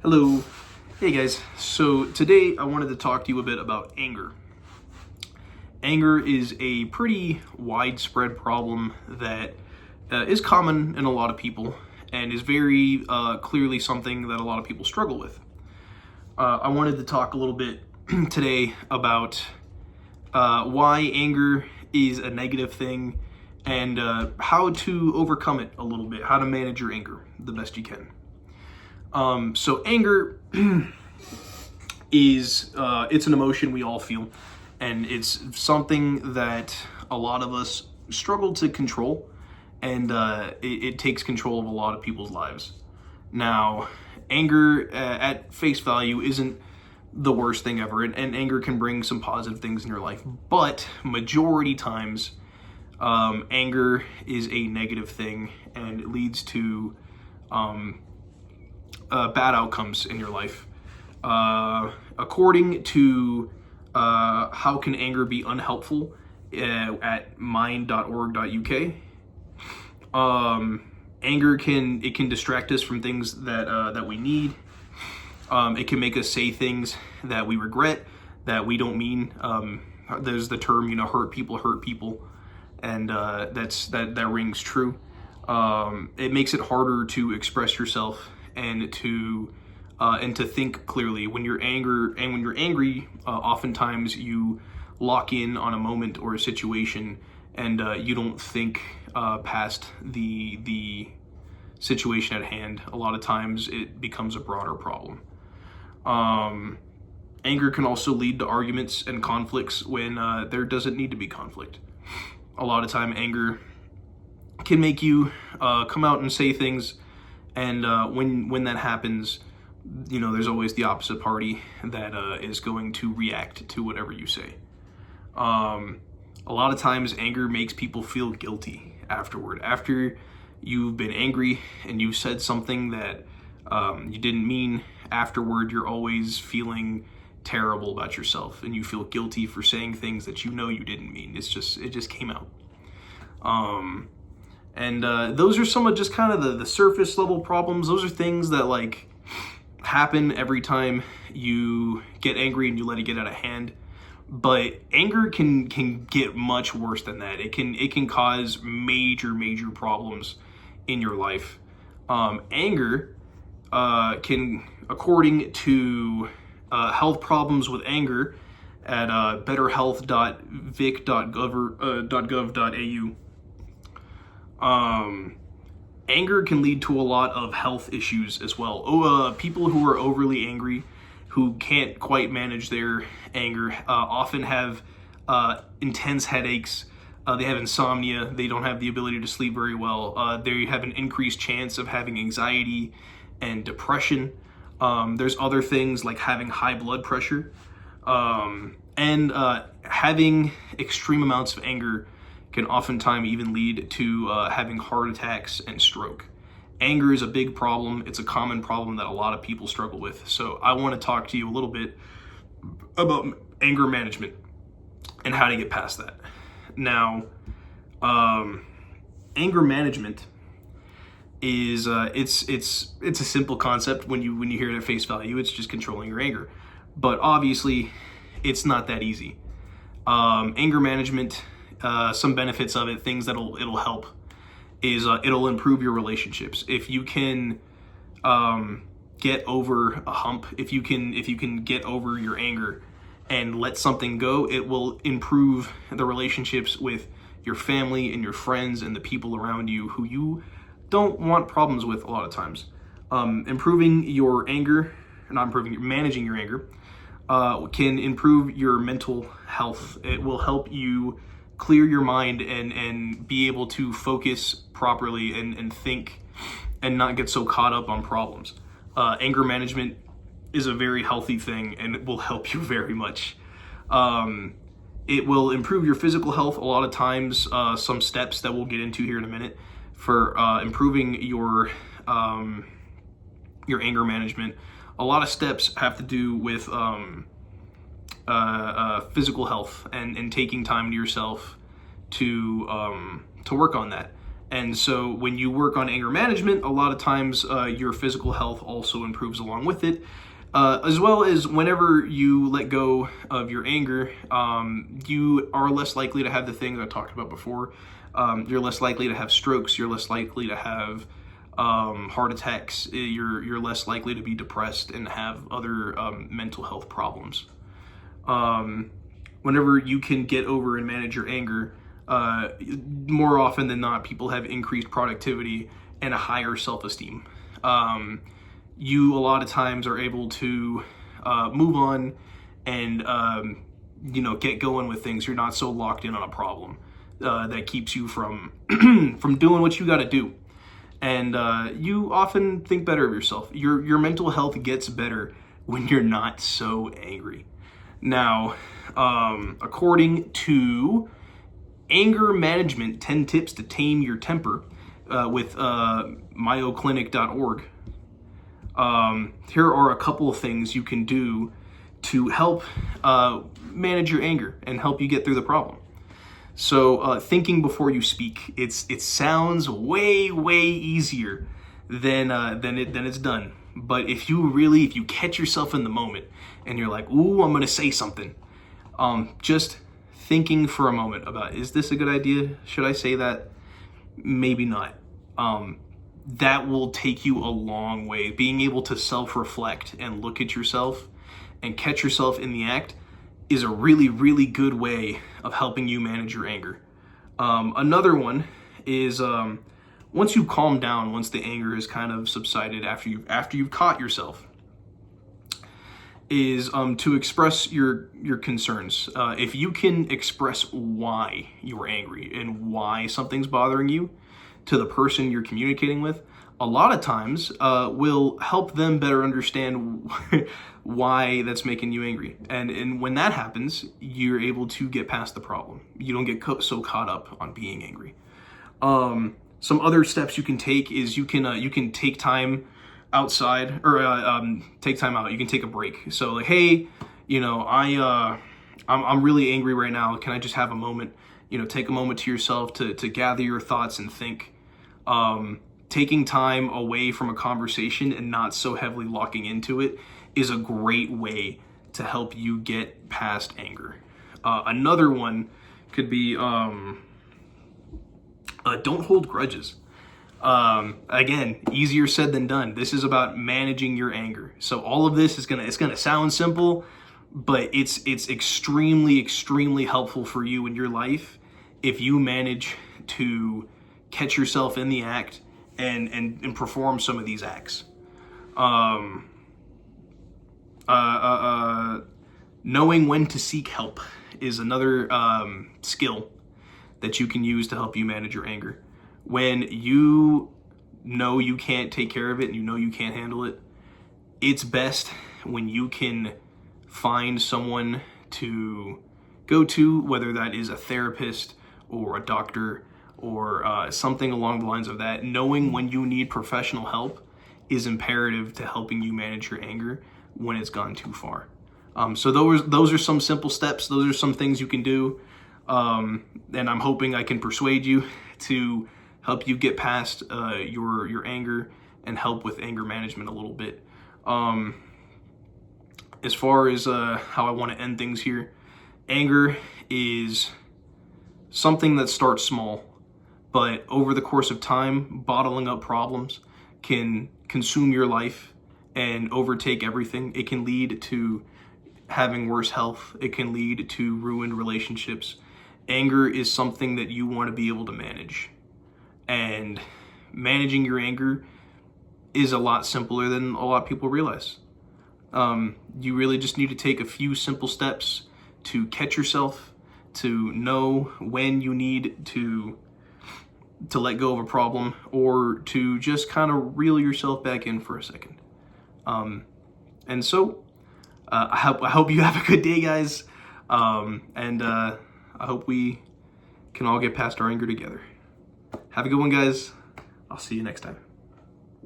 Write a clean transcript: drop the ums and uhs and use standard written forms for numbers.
Hello. Hey guys. So today I wanted to talk to you a bit about anger. Anger is a pretty widespread problem that is common in a lot of people and is very clearly something that a lot of people struggle with. I wanted to talk a little bit today about why anger is a negative thing and how to overcome it a little bit, how to manage your anger the best you can. So anger is, it's an emotion we all feel, and it's something that a lot of us struggle to control, and it takes control of a lot of people's lives. Now, anger at face value isn't the worst thing ever, and anger can bring some positive things in your life, but majority times, anger is a negative thing, and it leads to bad outcomes in your life. According to How Can Anger Be Unhelpful at mind.org.uk, anger can distract us from things that we need. It can make us say things that we regret, that we don't mean. There's the term, hurt people, and that rings true. It makes it harder to express yourself and to think clearly. When you're angry, oftentimes you lock in on a moment or a situation, and you don't think past the situation at hand. A lot of times it becomes a broader problem. Anger can also lead to arguments and conflicts when there doesn't need to be conflict. A lot of time anger can make you come out and say things, and when that happens, there's always the opposite party that is going to react to whatever you say. A lot of times anger makes people feel guilty afterward. After you've been angry and you've said something that you didn't mean, afterward you're always feeling terrible about yourself, and you feel guilty for saying things that you didn't mean. It just came out. And those are some of just kind of the surface level problems. Those are things that happen every time you get angry and you let it get out of hand. But anger can get much worse than that. It can cause major problems in your life. Anger can, according to health problems with anger at betterhealth.vic.gov.au, anger can lead to a lot of health issues as well. People who are overly angry, who can't quite manage their anger, often have intense headaches. They have insomnia. They don't have the ability to sleep very well. They have an increased chance of having anxiety and depression. There's other things like having high blood pressure, and having extreme amounts of anger can oftentimes even lead to having heart attacks and stroke. Anger is a big problem. It's a common problem that a lot of people struggle with. So I want to talk to you a little bit about anger management and how to get past that. Now, anger management is it's a simple concept when you hear it at face value. It's just controlling your anger, but obviously it's not that easy. Anger management, some benefits of it, things it'll help, is it'll improve your relationships. If you can get over a hump, if you can get over your anger and let something go, it will improve the relationships with your family and your friends and the people around you who you don't want problems with a lot of times. Managing your anger can improve your mental health. It will help you clear your mind and be able to focus properly and think and not get so caught up on problems. Anger management is a very healthy thing, and it will help you very much. It will improve your physical health a lot of times. Some steps that we'll get into here in a minute for improving your anger management. A lot of steps have to do with physical health and taking time to yourself to work on that. And so when you work on anger management, a lot of times your physical health also improves along with it. As well as whenever you let go of your anger, you are less likely to have the things I talked about before. You're less likely to have strokes. You're less likely to have heart attacks. You're less likely to be depressed and have other mental health problems. Whenever you can get over and manage your anger, more often than not, people have increased productivity and a higher self-esteem. You a lot of times are able to move on and get going with things. You're not so locked in on a problem that keeps you from from doing what you got to do. And you often think better of yourself. Your mental health gets better when you're not so angry. Now, according to Anger Management 10 Tips to Tame Your Temper with myoclinic.org, here are a couple of things you can do to help manage your anger and help you get through the problem. So thinking before you speak, it sounds way easier than it's done. But if you catch yourself in the moment and you're like, ooh, I'm gonna say something, just thinking for a moment about, is this a good idea? Should I say that? Maybe not. That will take you a long way. Being able to self-reflect and look at yourself and catch yourself in the act is a really good way of helping you manage your anger. Another one is once you calm down, once the anger has kind of subsided after you've caught yourself, is to express your concerns. If you can express why you're angry and why something's bothering you to the person you're communicating with, a lot of times will help them better understand why that's making you angry. And when that happens, you're able to get past the problem. You don't get so caught up on being angry. Some other steps you can take is you can take time outside, or take time out. You can take a break. So like, hey, I'm really angry right now. Can I just have a moment? Take a moment to yourself to gather your thoughts and think. Taking time away from a conversation and not so heavily locking into it is a great way to help you get past anger. Another one could be don't hold grudges. Again, easier said than done. This is about managing your anger. So all of this is gonna sound simple, but it's extremely helpful for you in your life if you manage to catch yourself in the act and perform some of these acts. Knowing when to seek help is another skill that you can use to help you manage your anger. When you know you can't take care of it and you know you can't handle it, it's best when you can find someone to go to, whether that is a therapist or a doctor or something along the lines of that. Knowing when you need professional help is imperative to helping you manage your anger when it's gone too far. So those are some simple steps. Those are some things you can do. And I'm hoping I can persuade you to help you get past your anger and help with anger management a little bit. As far as how I want to end things here, anger is something that starts small, but over the course of time, bottling up problems can consume your life and overtake everything. It can lead to having worse health. It can lead to ruined relationships. Anger is something that you want to be able to manage. And managing your anger is a lot simpler than a lot of people realize. You really just need to take a few simple steps to catch yourself, to know when you need to let go of a problem, or to just kind of reel yourself back in for a second. And so I hope you have a good day, guys. And I hope we can all get past our anger together. Have a good one, guys. I'll see you next time.